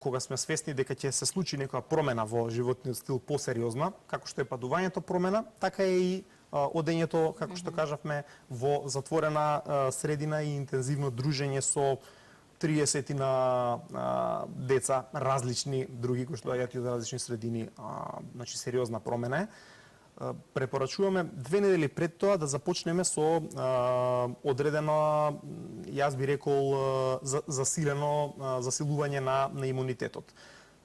кога сме свесни дека ќе се случи некоја промена во животниот стил посериозна, како што е падувањето промена, така е и одењето, како што кажавме, во затворена средина и интензивно дружење со 30 на деца, различни други кои што доаѓаат од различни средини, значи сериозна промена е. Препорачуваме 2 недели пред тоа да започнеме со одредено, јас би рекол, засилување на имунитетот.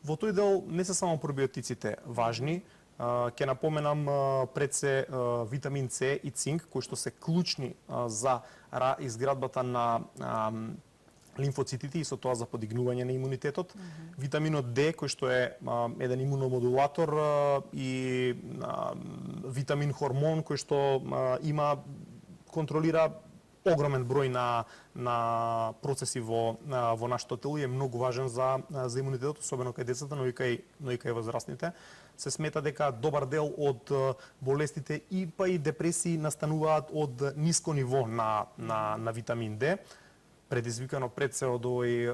Во тој дел не се само пробиотиците важни, ќе напоменам пред се витамин С и цинк, кои што се клучни за изградбата на лимфоцитите и со тоа за подигнување на имунитетот. Витаминот Д, кој што е еден имуномодулатор и витамин хормон кој што контролира огромен број на процеси во нашето тело и е многу важен за имунитетот, особено кај децата, но и кај возрастните. Се смета дека добар дел од болестите и депресии настануваат од ниско ниво на витамин Д, предизвикано пред се од овој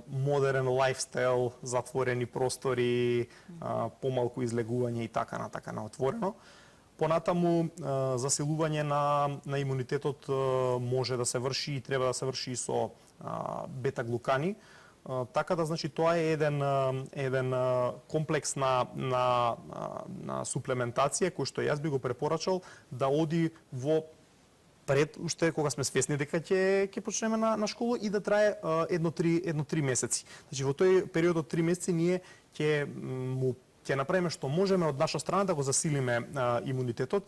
модерен лајфстайл, затворени простори, помалку излегување и така на отворено. Понатаму, засилување на имунитетот може да се врши и треба да се врши и со бета-глукани. Така да, значи, тоа е еден комплекс на суплементација кој што јас би го препорачал да оди во пред, уште кога сме свесни дека ќе почнеме на школа и да трае едно 3 месеци. Значи, во тој период од 3 месеци ние ќе направиме што можеме од наша страна да го засилиме имунитетот,